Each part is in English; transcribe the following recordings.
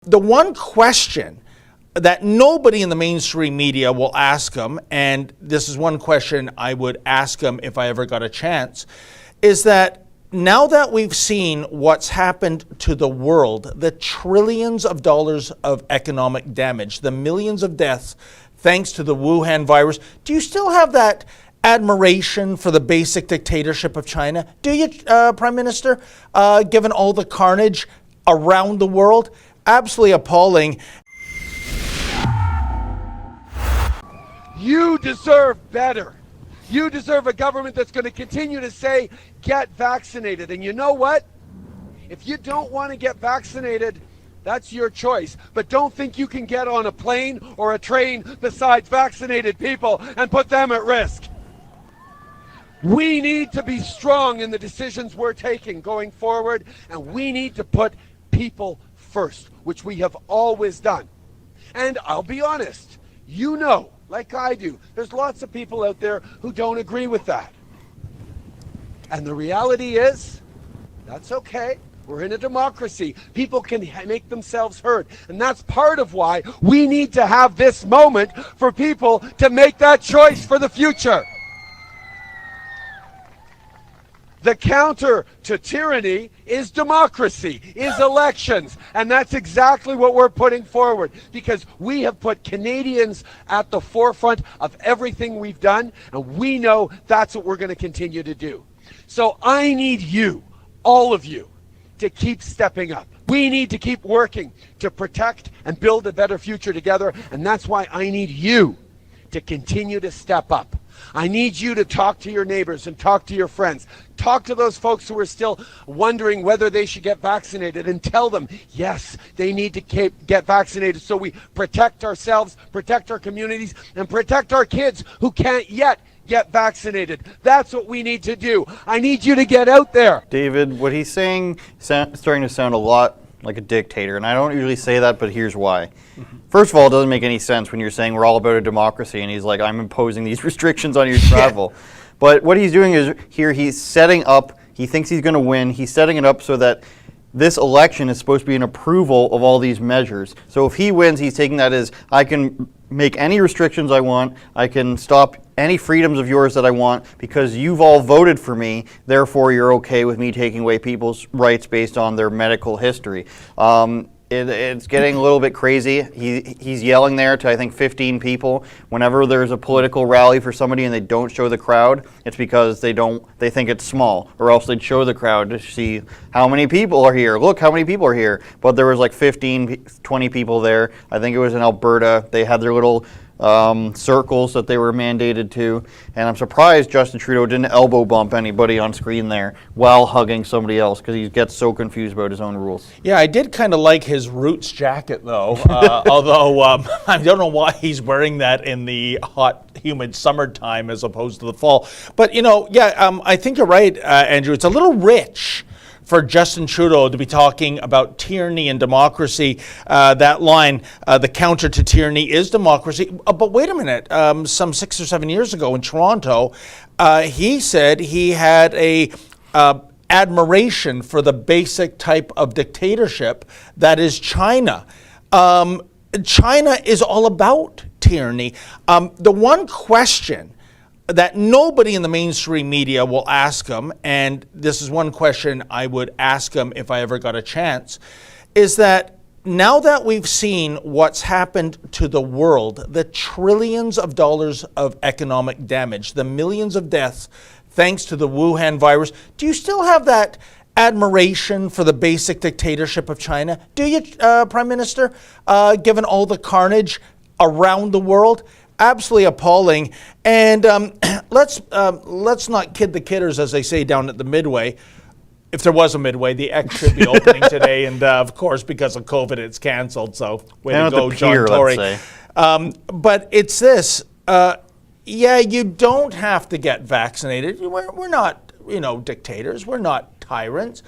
The one question that nobody in the mainstream media will ask him, and this is one question I would ask him if I ever got a chance, is that now that we've seen what's happened to the world, the trillions of dollars of economic damage, the millions of deaths thanks to the Wuhan virus, do you still have that admiration for the basic dictatorship of China? Do you, Prime Minister, given all the carnage around the world? Absolutely appalling. You deserve better. You deserve a government that's going to continue to say, get vaccinated. And you know what? If you don't want to get vaccinated, that's your choice. But don't think you can get on a plane or a train besides vaccinated people and put them at risk. We need to be strong in the decisions we're taking going forward, and we need to put people first, which we have always done. And I'll be honest, you know, like I do, there's lots of people out there who don't agree with that. And the reality is, that's okay. We're in a democracy. People can make themselves heard. And that's part of why we need to have this moment for people to make that choice for the future. The counter to tyranny is democracy, is elections. And that's exactly what we're putting forward, because we have put Canadians at the forefront of everything we've done, and we know that's what we're going to continue to do. So I need you, all of you, to keep stepping up. We need to keep working to protect and build a better future together, and that's why I need you to continue to step up. I need you to talk to your neighbors and talk to your friends. Talk to those folks who are still wondering whether they should get vaccinated, and tell them, yes, they need to get vaccinated so we protect ourselves, protect our communities, and protect our kids who can't yet get vaccinated. That's what we need to do. I need you to get out there. David, what he's saying is starting to sound a lot like a dictator, and I don't usually say that, but here's why. First of all, it doesn't make any sense when you're saying we're all about a democracy, and he's like, I'm imposing these restrictions on your travel. But what he's doing is here he's setting up, he thinks he's going to win, he's setting it up so that this election is supposed to be an approval of all these measures. So if he wins, he's taking that as, I can make any restrictions I want, I can stop any freedoms of yours that I want because you've all voted for me, therefore you're okay with me taking away people's rights based on their medical history. It's getting a little bit crazy. He's yelling there to, I think, 15 people. Whenever there's a political rally for somebody and they don't show the crowd, it's because they think it's small, or else they'd show the crowd to see how many people are here. Look how many people are here. But there was like 15, 20 people there. I think it was in Alberta. They had their little circles that they were mandated to, and I'm surprised Justin Trudeau didn't elbow bump anybody on screen there while hugging somebody else, because he gets so confused about his own rules. Yeah, I did kind of like his Roots jacket though, although I don't know why he's wearing that in the hot, humid summertime as opposed to the fall. But you know, yeah, I think you're right, Andrew. It's a little rich for Justin Trudeau to be talking about tyranny and democracy. That line, the counter to tyranny is democracy. But wait a minute, some 6 or 7 years ago in Toronto, he said he had a admiration for the basic type of dictatorship that is China. China is all about tyranny. The one question that nobody in the mainstream media will ask him, and this is one question I would ask him if I ever got a chance, is that now that we've seen what's happened to the world, the trillions of dollars of economic damage, the millions of deaths thanks to the Wuhan virus, do you still have that admiration for the basic dictatorship of China? Do you, Prime Minister, given all the carnage around the world? Absolutely appalling. And let's not kid the kidders, as they say down at the Midway. If there was a Midway, the X should be opening today, and of course, because of COVID, it's canceled. So way to go, John Tory. But it's this: yeah, you don't have to get vaccinated. We're not, dictators. We're not tyrants.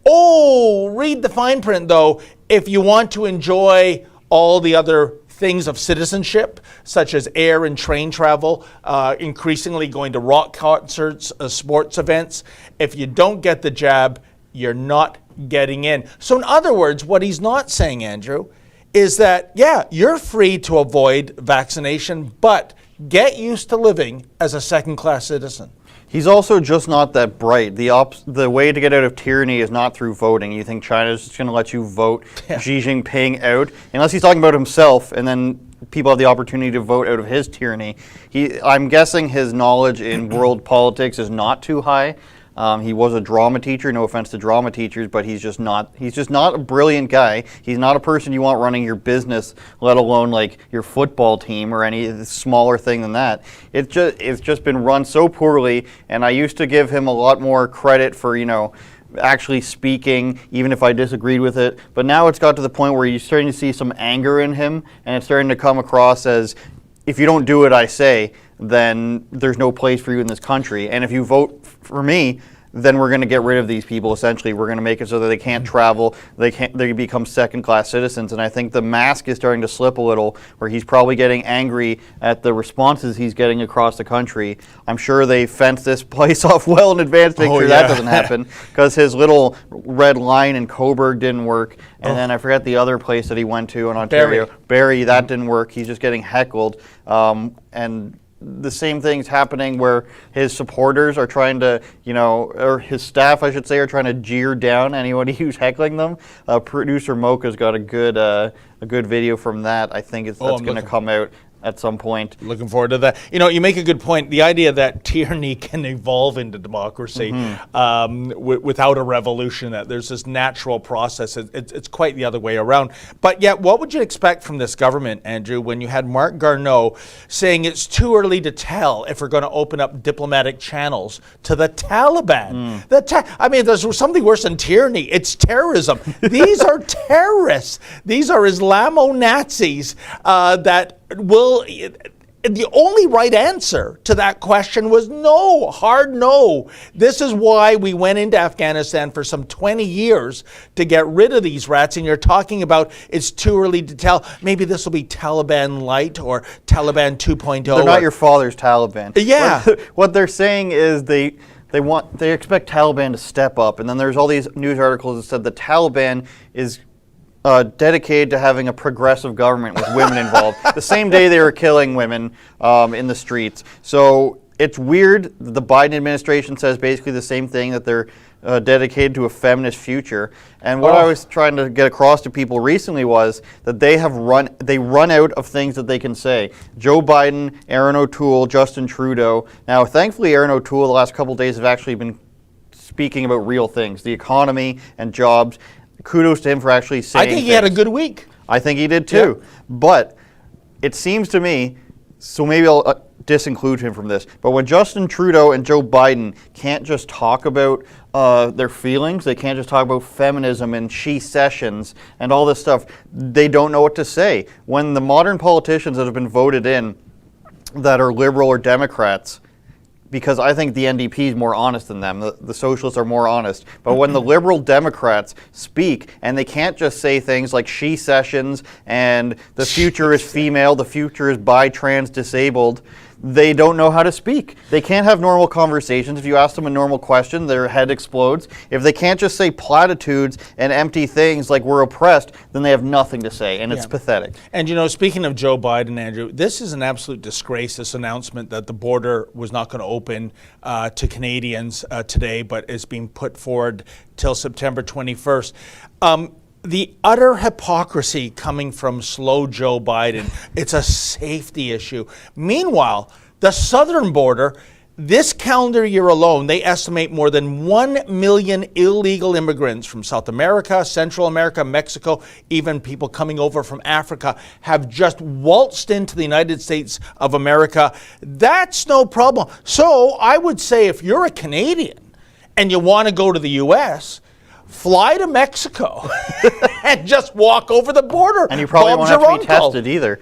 Oh, read the fine print, though. If you want to enjoy all the other things of citizenship, such as air and train travel, increasingly going to rock concerts, sports events. If you don't get the jab, you're not getting in. So in other words, what he's not saying, Andrew, is that, yeah, you're free to avoid vaccination, but get used to living as a second-class citizen. He's also just not that bright. The way to get out of tyranny is not through voting. You think China's just going to let you vote Xi Jinping out? Unless he's talking about himself, and then people have the opportunity to vote out of his tyranny. I'm guessing his knowledge in world politics is not too high. He was a drama teacher. No offense to drama teachers, but he's just not a brilliant guy. He's not a person you want running your business, let alone like your football team or any smaller thing than that. It's just been run so poorly, and I used to give him a lot more credit for, actually speaking, even if I disagreed with it. But now it's got to the point where you're starting to see some anger in him, and it's starting to come across as, if you don't do what I say, then there's no place for you in this country. And if you vote for me, then we're going to get rid of these people. Essentially, we're going to make it so that they can't travel, they become second-class citizens. And I think the mask is starting to slip a little, where he's probably getting angry at the responses he's getting across the country. I'm sure they fenced this place off well in advance to make sure that doesn't happen, because his little red line in Coburg didn't work. And then I forget the other place that he went to in Ontario. Barrie, that didn't work. He's just getting heckled. And the same thing's happening where his supporters are trying to, or his staff, I should say, are trying to jeer down anybody who's heckling them. Producer Mocha's got a good video from that. I think that's going to come out at some point. Looking forward to that. You make a good point. The idea that tyranny can evolve into democracy without a revolution, that there's this natural process. It's quite the other way around. But yet, what would you expect from this government, Andrew, when you had Marc Garneau saying it's too early to tell if we're going to open up diplomatic channels to the Taliban? There's something worse than tyranny. It's terrorism. These are terrorists. These are Islamo-Nazis that will. The only right answer to that question was no, hard no. This is why we went into Afghanistan for some 20 years to get rid of these rats. And you're talking about it's too early to tell. Maybe this will be Taliban Light or Taliban 2.0. They're not your father's Taliban. Yeah. What they're saying is they expect Taliban to step up. And then there's all these news articles that said the Taliban is dedicated to having a progressive government with women involved. The same day they were killing women in the streets. So it's weird. The Biden administration says basically the same thing, that they're dedicated to a feminist future. And what I was trying to get across to people recently was that they run out of things that they can say. Joe Biden, Aaron O'Toole, Justin Trudeau. Now, thankfully, Aaron O'Toole the last couple of days have actually been speaking about real things, the economy and jobs. Kudos to him for actually saying I think he had a good week. I think he did too. Yeah. But it seems to me, so maybe I'll disinclude him from this, but when Justin Trudeau and Joe Biden can't just talk about their feelings, they can't just talk about feminism and she sessions and all this stuff, they don't know what to say. When the modern politicians that have been voted in that are liberal or Democrats, because I think the NDP is more honest than them. The socialists are more honest. But when the liberal Democrats speak, and they can't just say things like she sessions and the future is female, the future is bi, trans, disabled, they don't know how to speak. They can't have normal conversations. If you ask them a normal question, their head explodes. If they can't just say platitudes and empty things like we're oppressed, then they have nothing to say, and it's pathetic. And speaking of Joe Biden, Andrew, this is an absolute disgrace, this announcement that the border was not going to open to Canadians today, but is being put forward till September 21st. The utter hypocrisy coming from slow Joe Biden. It's a safety issue. Meanwhile, the southern border, this calendar year alone, they estimate more than 1 million illegal immigrants from South America, Central America, Mexico, even people coming over from Africa have just waltzed into the United States of America. That's no problem. So I would say if you're a Canadian and you want to go to the U.S., fly to Mexico and just walk over the border. And you probably won't have to be tested either.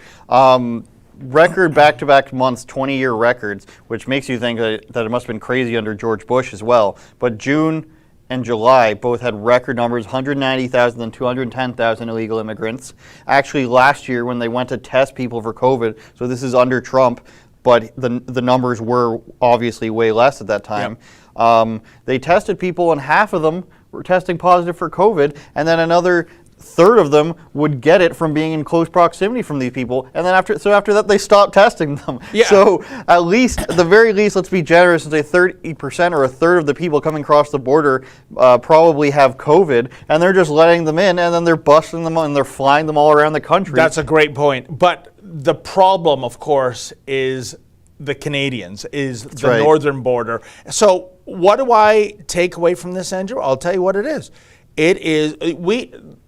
Record back-to-back months, 20-year records, which makes you think that it must have been crazy under George Bush as well. But June and July both had record numbers, 190,000 and 210,000 illegal immigrants. Actually, last year when they went to test people for COVID, so this is under Trump, but the numbers were obviously way less at that time. Yep. They tested people and half of them were testing positive for COVID, and then another third of them would get it from being in close proximity from these people, and then after that they stop testing them. Yeah. So at least, at the very least, let's be generous and say 30% or a third of the people coming across the border probably have COVID, and they're just letting them in, and then they're busting them and they're flying them all around the country. That's a great point. But the problem, of course, is the Canadians, is the right. northern border. So what do I take away from this, Andrew? I'll tell you what it is. It is,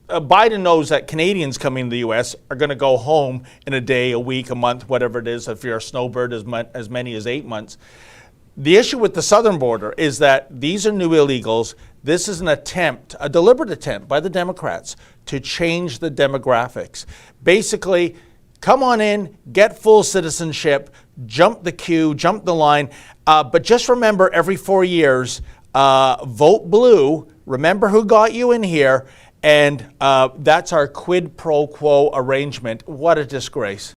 Biden knows that Canadians coming to the U.S. are going to go home in a day, a week, a month, whatever it is. If you're a snowbird, as many as 8 months. The issue with the southern border is that these are new illegals. This is an attempt, a deliberate attempt by the Democrats to change the demographics. Basically, come on in, get full citizenship, jump the queue, jump the line. But just remember, every 4 years, vote blue. Remember who got you in here. And that's our quid pro quo arrangement. What a disgrace.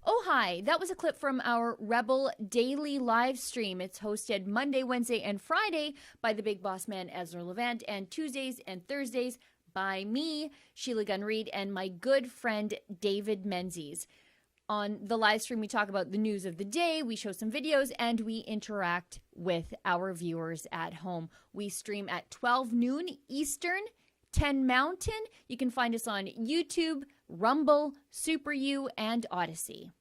Oh, hi. That was a clip from our Rebel Daily live stream. It's hosted Monday, Wednesday, and Friday by the big boss man, Ezra Levant, and Tuesdays and Thursdays by me, Sheila Gunn Reid, and my good friend, David Menzies. On the live stream, we talk about the news of the day, we show some videos, and we interact with our viewers at home. We stream at 12 noon Eastern, 10 Mountain. You can find us on YouTube, Rumble, Super U, and Odyssey.